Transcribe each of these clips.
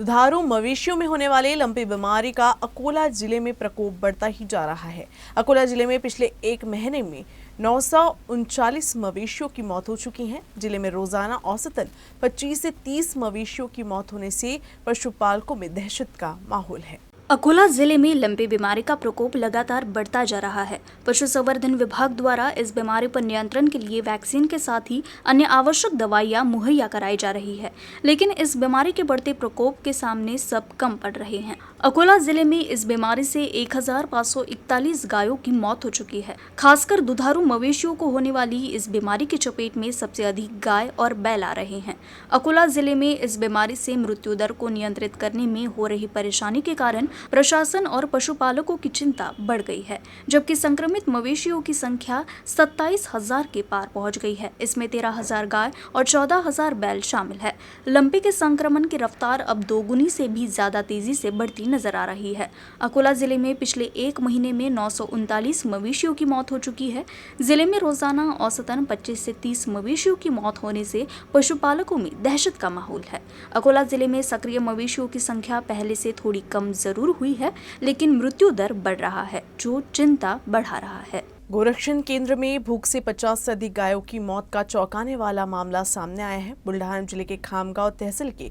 दुधारू मवेशियों में होने वाले लंपी बीमारी का अकोला जिले में प्रकोप बढ़ता ही जा रहा है। अकोला जिले में पिछले एक महीने में 939 मवेशियों की मौत हो चुकी है। जिले में रोजाना औसतन 25 से 30 मवेशियों की मौत होने से पशुपालकों में दहशत का माहौल है। अकोला जिले में लंपी बीमारी का प्रकोप लगातार बढ़ता जा रहा है। पशुसंवर्धन विभाग द्वारा इस बीमारी पर नियंत्रण के लिए वैक्सीन के साथ ही अन्य आवश्यक दवाइयां मुहैया कराई जा रही है, लेकिन इस बीमारी के बढ़ते प्रकोप के सामने सब कम पड़ रहे हैं। अकोला जिले में इस बीमारी से 1541 गायों की मौत हो चुकी है। खासकर दुधारू मवेशियों को होने वाली इस बीमारी की चपेट में सबसे अधिक गाय और बैल आ रहे हैं। अकोला जिले में इस बीमारी से मृत्यु दर को नियंत्रित करने में हो रही परेशानी के कारण प्रशासन और पशुपालकों की चिंता बढ़ गई है, जबकि संक्रमित मवेशियों की संख्या 27,000 के पार पहुंच गई है। इसमें 13,000 गाय और 14,000 बैल शामिल है। लंपी के संक्रमण की रफ्तार अब दोगुनी से भी ज्यादा तेजी से बढ़ती नजर आ रही है। अकोला जिले में पिछले एक महीने में 939 मवेशियों की मौत हो चुकी है। जिले में रोजाना औसतन 25 से 30 मवेशियों की मौत होने से पशुपालकों में दहशत का माहौल है। अकोला जिले में सक्रिय मवेशियों की संख्या पहले से थोड़ी कम जरूर हुई है, लेकिन मृत्यु दर बढ़ रहा है, जो चिंता बढ़ा रहा है। गोरक्षण केंद्र में भूख से 50 से अधिक गायों की मौत का चौंकाने वाला मामला सामने आया है। बुल्ढाना जिले के खामगांव तहसील के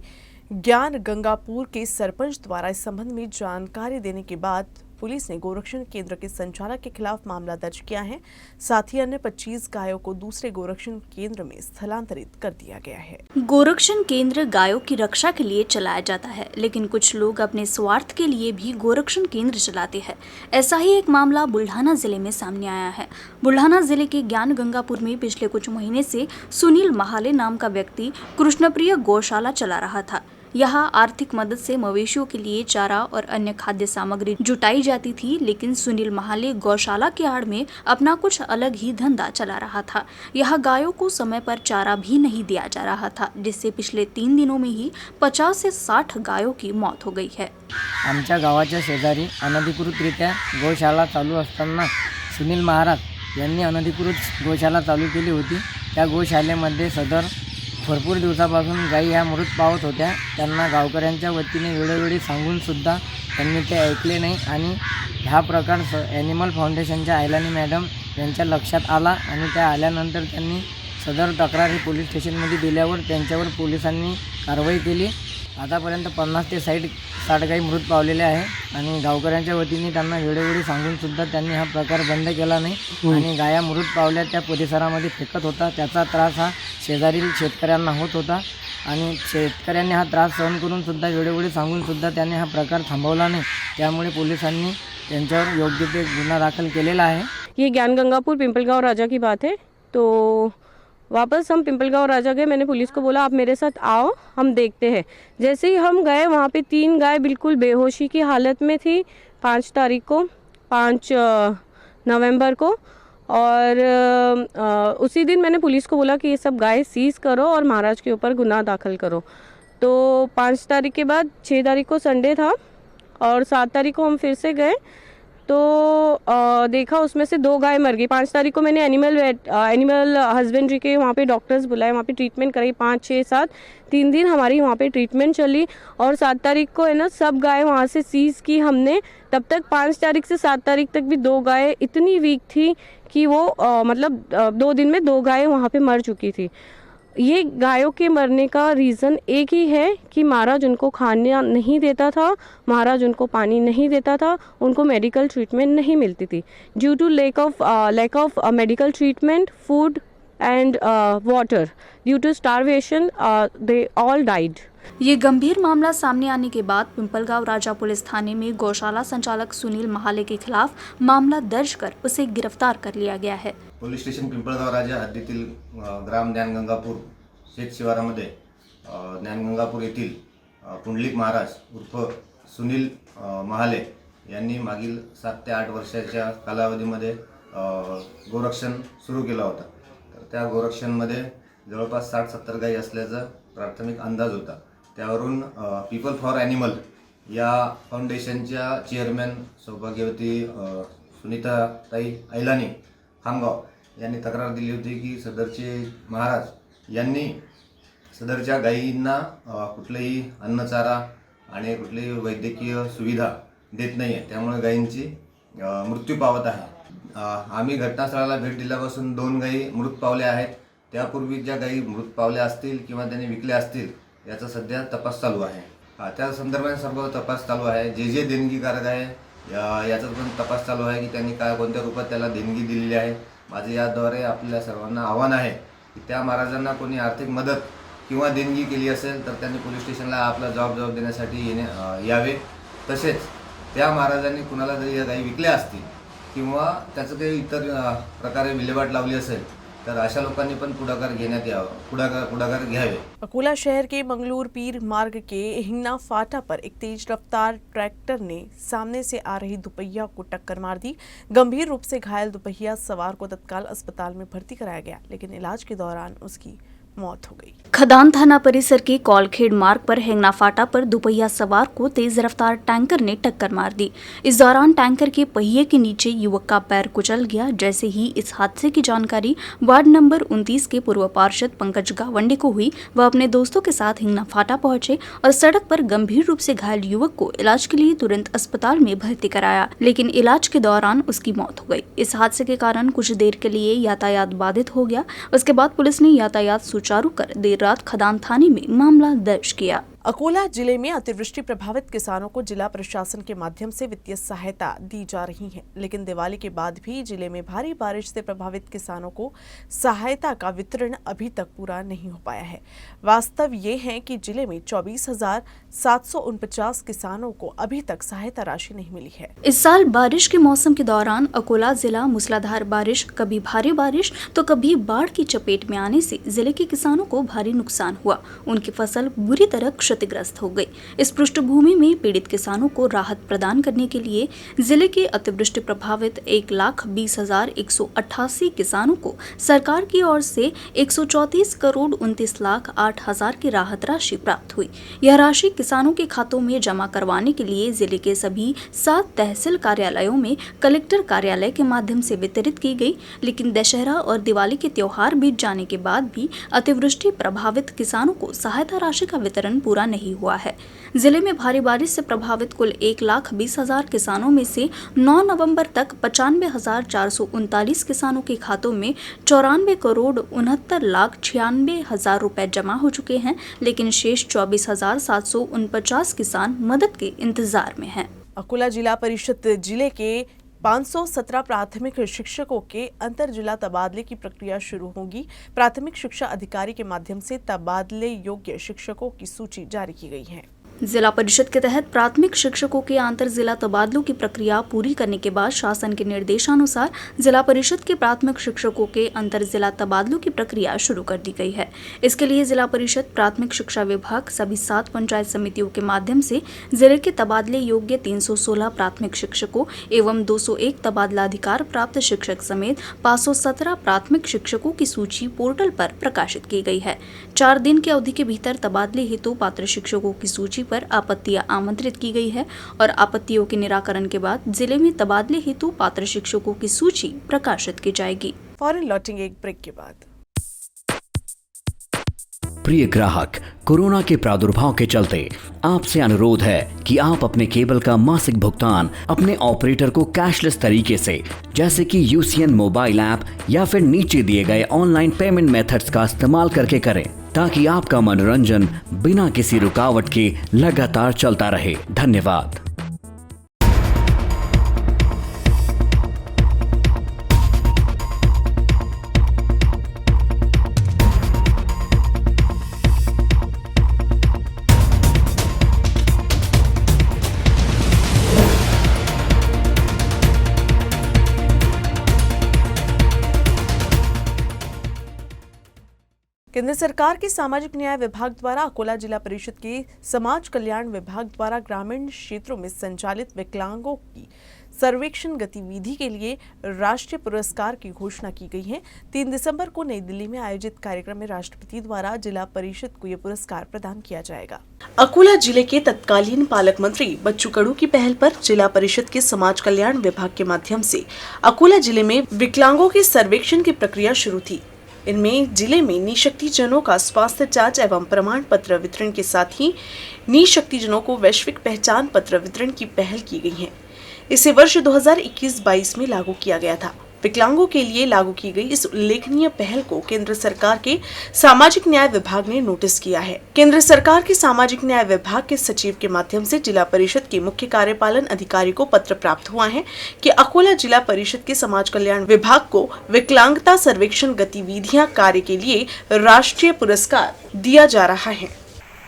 ज्ञान गंगापुर के सरपंच द्वारा इस संबंध में जानकारी देने के बाद पुलिस ने गोरक्षण केंद्र के संचालक के खिलाफ मामला दर्ज किया है। साथ ही अन्य 25 गायों को दूसरे गोरक्षण केंद्र में स्थलांतरित कर दिया गया है। गोरक्षण केंद्र गायों की रक्षा के लिए चलाया जाता है, लेकिन कुछ लोग अपने स्वार्थ के लिए भी गोरक्षण केंद्र चलाते हैं। ऐसा ही एक मामला बुल्ढाना जिले में सामने आया है। बुल्ढाना जिले के ज्ञान गंगापुर में पिछले कुछ महीने से सुनील महाले नाम का व्यक्ति कृष्णप्रिय गौशाला चला रहा था। यहाँ आर्थिक मदद से मवेशियों के लिए चारा और अन्य खाद्य सामग्री जुटाई जाती थी, लेकिन सुनील महाले गौशाला की आड़ में अपना कुछ अलग ही धंधा चला रहा था। यहाँ गायों को समय पर चारा भी नहीं दिया जा रहा था, जिससे पिछले 3 दिनों में ही 50 से 60 गायों की मौत हो गई है। आमच्या गावाच्या शेजारी अनधिकृतरित्या गौशाला चालू असताना सुनील महाराज यांनी अनधिकृत गौशाला चालू केली होती। त्या गौशालेमध्ये सदर भरपूर दिवसापासून गायी ह्या मृत पावत होत्या। त्यांना गावकऱ्यांच्या वतीने वेळोवेळी सांगूनसुद्धा त्यांनी ते ऐकले नाही आणि हा प्रकार ॲनिमल फाउंडेशनच्या आयलानी मॅडम यांच्या लक्षात आला आणि त्या आल्यानंतर त्यांनी सदर तक्रार ही पोलीस स्टेशनमध्ये दिल्यावर त्यांच्यावर पोलिसांनी कारवाई केली। आतापर्यंत 50 ते 60 गायी मृत पावलेल्या आहे आणि गावकऱ्यांच्या वतीने त्यांना वेळोवेळी सांगूनसुद्धा त्यांनी हा प्रकार बंद केला नाही आणि गाया मृत पावल्या त्या परिसरामध्ये फेकत होता। त्याचा त्रास हा शेजारील शेतकऱ्यांना होत होता आणि शेतकऱ्यांनी हा त्रास सहन करूनसुद्धा वेळोवेळी सांगूनसुद्धा त्यांनी हा प्रकार थांबवला नाही। त्यामुळे पोलिसांनी त्यांच्यावर योग्य ते गुन्हा दाखल केलेला आहे। ये ज्ञान गंगापुर पिंपलगांव राजा की बात है। तो वापस हम पिंपलगांव राजा गए। मैंने पुलिस को बोला आप मेरे साथ आओ, हम देखते हैं। जैसे ही हम गए वहाँ पे 3 गाय बिल्कुल बेहोशी की हालत में थी 5 तारीख को, 5 नवंबर को। और उसी दिन मैंने पुलिस को बोला कि ये सब गाय सीज करो और महाराज के ऊपर गुनाह दाखिल करो। तो 5 तारीख के बाद 6 तारीख को संडे था और 7 तारीख को हम फिर से गए तो देखा उसमें से 2 गाय मर गई। 5 तारीख को मैंने एनिमल हस्बेंड्री के वहाँ पे डॉक्टर्स बुलाए, वहाँ पे ट्रीटमेंट कराई 5, 6, 7 3 दिन हमारी वहाँ पे ट्रीटमेंट चली। और 7 तारीख को है ना सब गाय वहाँ से सीज की हमने। तब तक 5 तारीख से 7 तारीख तक भी 2 गाय इतनी वीक थी कि वो 2 दिन में 2 गाय वहाँ पे मर चुकी थी। ये गायों के मरने का रीज़न एक ही है कि महाराज उनको खाना नहीं देता था, महाराज उनको पानी नहीं देता था, उनको मेडिकल ट्रीटमेंट नहीं मिलती थी। Due to lack of medical treatment, food and water, due to starvation they all died. ये गंभीर मामला सामने आने के बाद पिंपलगांव राजा पुलिस थाने में गौशाला संचालक सुनील महाले के खिलाफ मामला दर्ज कर उसे गिरफ्तार कर लिया गया है। पोलीस स्टेशन पिंपळगाव राजा हद्दीतील ग्राम ज्ञानगंगापूर शेत शिवारामध्ये ज्ञानगंगापूर येथील पुंडलिक महाराज उर्फ सुनील महाले यांनी मागील 7 ते 8 वर्षाच्या कालावधीमध्ये गोरक्षण सुरू केला होता। तर त्या गोरक्षणमध्ये जवळपास 60-70 गायी असल्याचा प्राथमिक अंदाज होता। त्यावरून पीपल फॉर ॲनिमल या फाउंडेशनच्या चेअरमॅन सौभाग्यवती सुनीताताई ऐलानी खामगाव यांनी तक्रार दिली होती की सदरचे महाराज यांनी सदरच्या गायींना कुठलेही अन्नचारा आणि कुठलीही वैद्यकीय सुविधा देत नाही आहे. त्यामुळे गायींची मृत्यू पावत आहे. आम्ही घटनास्थळाला भेट दिल्यापासून 2 गायी मृत पावल्या आहेत. त्यापूर्वी ज्या गायी मृत पावल्या असतील किंवा त्यांनी विकल्या असतील याचा सध्या तपास चालू आहे. त्या संदर्भात सर्व तपास चालू आहे. जे देणगीकारक आहे याचा पण तपास चालू आहे की त्यांनी कोणत्या रूपात त्याला देणगी दिलेली आहे. माझे याद्वारे आपल्या सर्वांना आव्हान आहे की त्या महाराजांना कोणी आर्थिक मदत किंवा देणगी केली असेल तर त्यांनी पोलीस स्टेशनला आपला जबाब देण्यासाठी यावे. तसेच त्या महाराजांनी कुणाला जरी या गायी विकल्या असतील किंवा त्याचं काही इतर प्रकारे विल्हेवाट लावली असेल तर अशा लोकांनी पण पुढाकार घ्यावे. अकोला शहर के मंगलूर पीर मार्ग के हिंगना फाटा पर एक तेज रफ्तार ट्रैक्टर ने सामने से आ रही दुपहिया को टक्कर मार दी. गंभीर रूप से घायल दुपहिया सवार को तत्काल अस्पताल में भर्ती कराया गया, लेकिन इलाज के दौरान उसकी मौत हो गई. खदान थाना परिसर के कौलखेड़ मार्ग पर हेंगना फाटा पर दुपहिया सवार को तेज रफ्तार टैंकर ने टक्कर मार दी. इस दौरान टैंकर के पहिए के नीचे युवक का पैर कुचल गया. जैसे ही इस हादसे की जानकारी वार्ड नंबर 29 के पूर्व पार्षद पंकज गावंडे को हुई, वह अपने दोस्तों के साथ हिंगना फाटा पहुंचे और सड़क पर गंभीर रूप से घायल युवक को इलाज के लिए तुरंत अस्पताल में भर्ती कराया, लेकिन इलाज के दौरान उसकी मौत हो गई. इस हादसे के कारण कुछ देर के लिए यातायात बाधित हो गया. उसके बाद पुलिस ने यातायात सुचारू कर देर रात खदान थाने में मामला दर्ज किया. अकोला जिले में अतिवृष्टि प्रभावित किसानों को जिला प्रशासन के माध्यम से वित्तीय सहायता दी जा रही है, लेकिन दिवाली के बाद भी जिले में भारी बारिश से प्रभावित किसानों को सहायता का वितरण अभी तक पूरा नहीं हो पाया है. वास्तव ये है कि जिले में 24,749 किसानों को अभी तक सहायता राशि नहीं मिली है. इस साल बारिश के मौसम के दौरान अकोला जिला मूसलाधार बारिश, कभी भारी बारिश तो कभी बाढ़ की चपेट में आने से जिले के किसानों को भारी नुकसान हुआ. उनकी फसल बुरी तरह क्षतिग्रस्त हो गई. इस पृष्ठभूमि में पीड़ित किसानों को राहत प्रदान करने के लिए जिले के अतिवृष्टि प्रभावित 1,20,188 किसानों को सरकार की ओर से 134,29,08,000 की राहत राशि प्राप्त हुई. यह राशि किसानों के खातों में जमा करवाने के लिए जिले के सभी 7 तहसील कार्यालयों में कलेक्टर कार्यालय के माध्यम से वितरित की गई, लेकिन दशहरा और दिवाली के त्योहार बीत जाने के बाद भी अतिवृष्टि प्रभावित किसानों को सहायता राशि का वितरण पूरा नहीं हुआ है. जिले में भारी बारिश से प्रभावित कुल 1,20,000 किसानों में से 9 नवंबर तक 95,439 किसानों के खातों में 94,69,96,000 रुपए जमा हो चुके हैं, लेकिन शेष 24,749 किसान मदद के इंतजार में हैं. अकोला जिला परिषद जिले के 517 प्राथमिक शिक्षकों के अंतर जिला तबादले की प्रक्रिया शुरू होगी. प्राथमिक शिक्षा अधिकारी के माध्यम से तबादले योग्य शिक्षकों की सूची जारी की गई है. जिला परिषद के तहत प्राथमिक शिक्षकों के आंतर जिला तबादलों की प्रक्रिया पूरी करने के बाद शासन के निर्देशानुसार जिला परिषद के प्राथमिक शिक्षकों के अंतर जिला तबादलों की प्रक्रिया शुरू कर दी गई है. इसके लिए जिला परिषद प्राथमिक शिक्षा विभाग सभी 7 पंचायत समितियों के माध्यम से जिले के तबादले योग्य 316 प्राथमिक शिक्षकों एवं 201 तबादला अधिकार प्राप्त शिक्षक समेत 517 प्राथमिक शिक्षकों की सूची पोर्टल पर प्रकाशित की गई है. 4 दिन की अवधि के भीतर तबादले हेतु पात्र शिक्षकों की सूची पर आपत्तियां आमंत्रित की गई है और आपत्तियों के निराकरण के बाद जिले में तबादले हेतु पात्र शिक्षकों की सूची प्रकाशित की जाएगी. फौरन लौटेंगे एक ब्रेक के बाद. प्रिय ग्राहक, कोरोना के प्रादुर्भाव के चलते आपसे अनुरोध है कि आप अपने केबल का मासिक भुगतान अपने ऑपरेटर को कैशलेस तरीके से, जैसे कि UCN मोबाइल ऐप या फिर नीचे दिए गए ऑनलाइन पेमेंट मेथड्स का इस्तेमाल करके करें, ताकि आपका मनोरंजन बिना किसी रुकावट के लगातार चलता रहे. धन्यवाद. केंद्र सरकार के सामाजिक न्याय विभाग द्वारा अकोला जिला परिषद के समाज कल्याण विभाग द्वारा ग्रामीण क्षेत्रों में संचालित विकलांगों की सर्वेक्षण गतिविधि के लिए राष्ट्रीय पुरस्कार की घोषणा की गई है. 3 दिसंबर को नई दिल्ली में आयोजित कार्यक्रम में राष्ट्रपति द्वारा जिला परिषद को यह पुरस्कार प्रदान किया जाएगा. अकोला जिले के तत्कालीन पालक मंत्री बच्चू कडू की पहल पर जिला परिषद के समाज कल्याण विभाग के माध्यम से अकोला जिले में विकलांगों के सर्वेक्षण की प्रक्रिया शुरू थी. इनमें जिले में निशक्तिजनों का स्वास्थ्य जांच एवं प्रमाण पत्र वितरण के साथ ही निशक्तिजनों को वैश्विक पहचान पत्र वितरण की पहल की गई है। इसे वर्ष 2021-22 में लागू किया गया था। विकलांगों के लिए लागू की गई इस उल्लेखनीय पहल को केंद्र सरकार के सामाजिक न्याय विभाग ने नोटिस किया है। केंद्र सरकार के सामाजिक न्याय विभाग के सचिव के माध्यम से जिला परिषद के मुख्य कार्यपालन अधिकारी को पत्र प्राप्त हुआ है कि अकोला जिला परिषद के समाज कल्याण विभाग को विकलांगता सर्वेक्षण गतिविधियां कार्य के लिए राष्ट्रीय पुरस्कार दिया जा रहा है।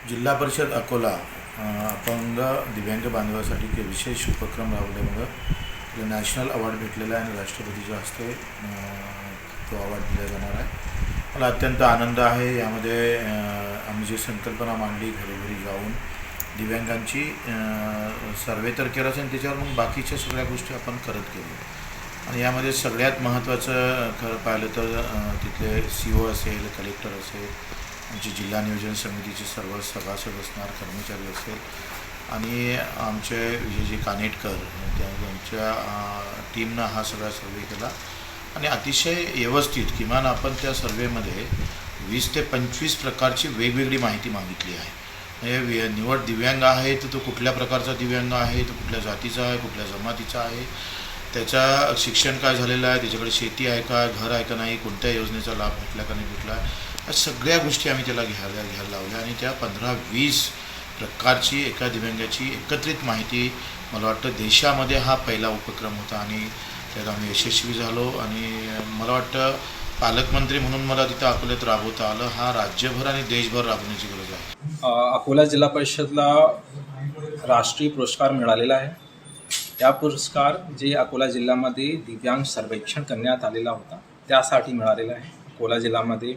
जिल्हा परिषद अकोला अपंग दिव्यांग बांधवासाठी के विशेष उपक्रम राबवल्यामुळं नॅशनल अवॉर्ड भेटलेला आहे आणि राष्ट्रपतीच्या हस्ते तो अवॉर्ड दिला जाणार आहे। मला अत्यंत आनंद आहे। यामध्ये आम्ही जी संकल्पना मांडली घरोघरी जाऊन दिव्यांगांची सर्वे तर केलाच आणि त्याच्यावर मग बाकीच्या सगळ्या गोष्टी आपण करत गेलो आणि यामध्ये सगळ्यात महत्त्वाचं खरं पाहिलं तर तिथले CO असेल, कलेक्टर असेल, आमची जिल्हा नियोजन समितीचे सर्व सभासद असणार, कर्मचारी असेल आणि आमचे विजयजी कानेटकर त्यांच्या टीमनं हा सगळा सर्वे केला आणि अतिशय व्यवस्थित किमान आपण त्या सर्वेमध्ये 20 ते 25 प्रकारची वेगवेगळी माहिती मागितली आहे। म्हणजे निवड दिव्यांग आहे तर तो कुठल्या प्रकारचा दिव्यांग आहे, तो कुठल्या जातीचा आहे, कुठल्या जमातीचा आहे, त्याचा शिक्षण काय झालेलं आहे, त्याच्याकडे शेती आहे का, घर आहे का नाही, कोणत्या योजनेचा लाभ भेटला का नाही भेटला, या सगळ्या गोष्टी आम्ही त्याला घ्यायला लावल्या आणि त्या 15-20 प्रकारची एका दिव्यांगाची एकत्रित माहिती मला वाटतं देशामध्ये हा पहिला उपक्रम होता आणि त्यात आम्ही यशस्वी झालो आणि मला वाटतं पालकमंत्री म्हणून मला तिथं अकोल्यात राबवता आलं। हा राज्यभर आणि देशभर राबवण्याची गरज आहे। अकोला जिल्हा परिषदला राष्ट्रीय पुरस्कार मिळालेला आहे। या पुरस्कार जे अकोला जिल्ह्यामध्ये दिव्यांग सर्वेक्षण करण्यात आलेला होता त्यासाठी मिळालेला आहे। अकोला जिल्ह्यामध्ये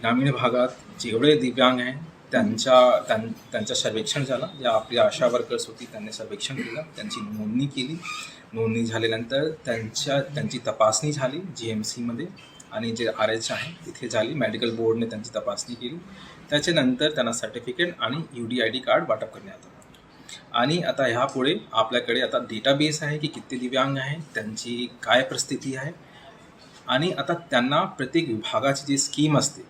ग्रामीण भागात जेवढे दिव्यांग आहेत त्यांचं सर्वेक्षण झालं। ज्या आपली आशा वर्कर्स होती त्यांनी सर्वेक्षण केलं, त्यांची नोंदणी केली, नोंदणी झाल्यानंतर त्यांची तपासणी झाली GMCमध्ये आणि जे RH आहे तिथे झाली, मेडिकल बोर्डने त्यांची तपासणी केली, त्याच्यानंतर त्यांना सर्टिफिकेट आणि UDID कार्ड वाटप करण्यात आलं आणि आता ह्यापुढे आपल्याकडे आता डेटाबेस आहे की किती दिव्यांग आहे, त्यांची काय परिस्थिती आहे आणि आता त्यांना प्रत्येक विभागाची जी स्कीम असते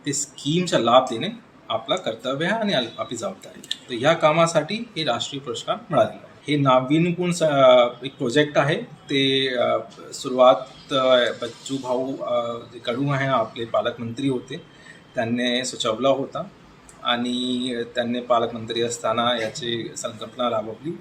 ते स्कीमचा लाभ देणे आपला कर्तव्य आहे आणि आपली जबाबदारी आहे। तर ह्या कामासाठी हे राष्ट्रीय पुरस्कार मिळालेला आहे। हे नाविन्यपूर्ण एक प्रोजेक्ट आहे। ते सुरुवात बच्चू भाऊ जे कडू आहे आपले पालकमंत्री होते त्यांनी सुचवला होता आणि त्यांनी पालकमंत्री असताना याची संकल्पना राबवली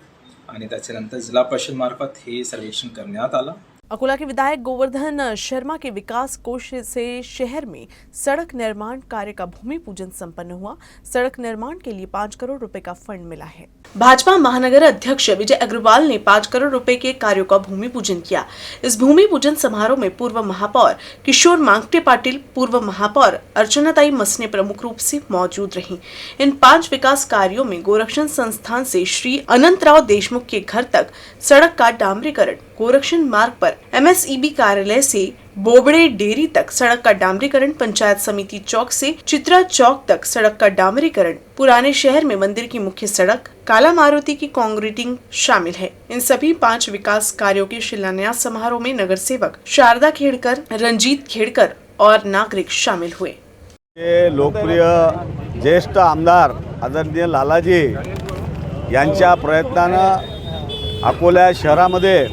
आणि त्याच्यानंतर जिल्हा परिषद मार्फत हे सर्वेक्षण करण्यात आलं। अकोला के विधायक गोवर्धन शर्मा के विकास कोष से शहर में सड़क निर्माण कार्य का भूमि पूजन संपन्न हुआ। सड़क निर्माण के लिए 5 करोड़ रुपए का फंड मिला है। भाजपा महानगर अध्यक्ष विजय अग्रवाल ने 5 करोड़ रुपए के कार्यों का भूमि पूजन किया। इस भूमि पूजन समारोह में पूर्व महापौर किशोर मांगटे पाटिल, पूर्व महापौर अर्चनाताई मसने प्रमुख रूप से मौजूद रहीं। इन 5 विकास कार्यों में गोरक्षण संस्थान से श्री अनंतराव देशमुख के घर तक सड़क का डामरीकरण, गोरक्षण मार्ग पर MSEB कार्यालय से बोबड़े डेयरी तक सड़क का डामरीकरण, पंचायत समिति चौक से चित्रा चौक तक सड़क का डामरीकरण, पुराने शहर में मंदिर की मुख्य सड़क, काला मारुति की कांक्रीटिंग शामिल है। इन सभी 5 विकास कार्यों के शिलान्यास समारोह में नगर सेवक शारदा खेड़कर, रंजीत खेड़कर और नागरिक शामिल हुए। लोकप्रिय ज्येष्ठ आमदार आदरणीय लालाजी यांच्या प्रयत्नानं अकोला शहरामध्ये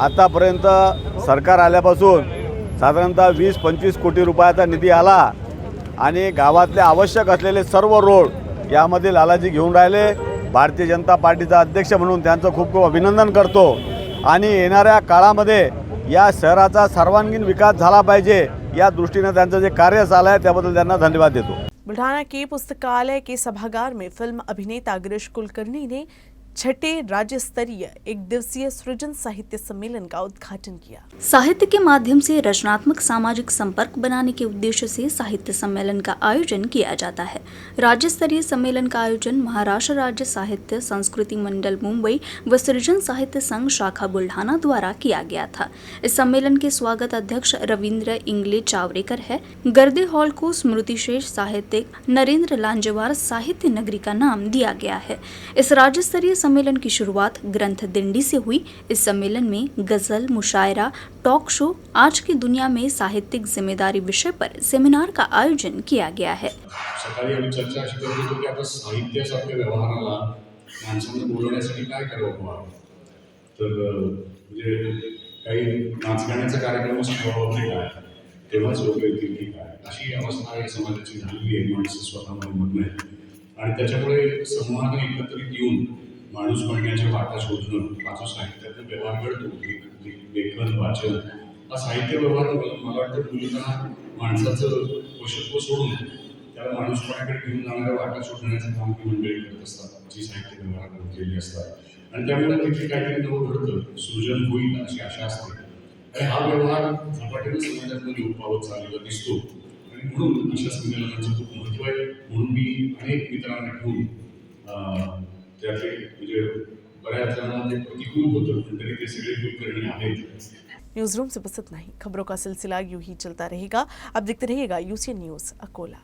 आतापर्यंत सरकार आल्यापासून साधारणतः 20-25 कोटी रुपयाचा निधी आला आणि गावातले आवश्यक असलेले सर्व रोड यामध्ये लालाजी घेऊन राहिले। भारतीय जनता पार्टीचा अध्यक्ष म्हणून त्यांचं खूप खूप अभिनंदन करतो आणि येणाऱ्या काळामध्ये या शहराचा सर्वांगीण विकास झाला पाहिजे या दृष्टीने त्यांचं जे कार्य चालू आहे त्याबद्दल त्यांना धन्यवाद देतो। बुल्ढाना के पुस्तकालय के सभागार में फिल्म अभिनेता गिरीश कुलकर्णी ने 6ठे राज्य स्तरीय एक दिवसीय सृजन साहित्य सम्मेलन का उद्घाटन किया। साहित्य के माध्यम से रचनात्मक सामाजिक संपर्क बनाने के उद्देश्य से साहित्य सम्मेलन का आयोजन किया जाता है। राज्य स्तरीय सम्मेलन का आयोजन महाराष्ट्र राज्य साहित्य संस्कृति मंडल मुंबई व सृजन साहित्य संघ शाखा बुल्ढाना द्वारा किया गया था। इस सम्मेलन के स्वागत अध्यक्ष रविंद्र इंगले चावरेकर है। गर्दे हॉल को स्मृतिश्रेष्ठ साहित्यिक नरेंद्र लांजेवार साहित्य नगरी का नाम दिया गया है। इस राज्य स्तरीय सम्मेलन की शुरुआत ग्रंथ दिंडी से हुई। इस सम्मेलन में गजल, मुशायरा, टॉक शो, आज की दुनिया में साहित्यिक जिम्मेदारी विषय पर सेमिनार का आयोजन किया गया है। सकाळी आम्ही चर्चा अशी करत होतो की आता साहित्यासारख्या व्यवहाराला माणसांना बोलवण्यासाठी काय करावं बुवा. तर म्हणजे काही नाच गाण्याचा कार्यक्रम ठेवावा की काय, तेव्हाच लोक येतील की काय, अशी अवस्था या समाजाची झालेली आहे. माणसं स्वतःमध्ये मग्न आहेत आणि त्याच्यामुळे समूहानं एकत्रित येऊन माणूस बनण्याच्या वाटा शोधणं, हा जो साहित्याचा व्यवहार घडतो, लेखन, वाचन, हा साहित्य व्यवहार मला वाटतं मूलतः माणसाचं पोषत्व सोडून त्याला माणूसपणाकडे घेऊन जाणाऱ्या वाटा शोधण्याचं काम ती मंडळी करत असतात, जी साहित्य व्यवहार केलेली असतात. आणि त्यामुळे तिथे काहीतरी नवं घडतं, सृजन होईल अशी आशा असते. आणि हा व्यवहार झपाट्याने समाजामध्ये उद्भवत चाललेला दिसतो आणि म्हणून अशा संमेलनाचं खूप महत्त्व आहे. म्हणून मी अनेक मित्रांना घेऊन त्यातले म्हणजे बऱ्याच जणांना ते प्रतिकूल होतं, पण तरी ते सगळे कुलकर्णी आहेत. न्यूज़ रूम से बस इतना ही। खबरों का सिलसिला यूं ही चलता रहेगा। अब देखते रहिएगा UCN न्यूज़ अकोला।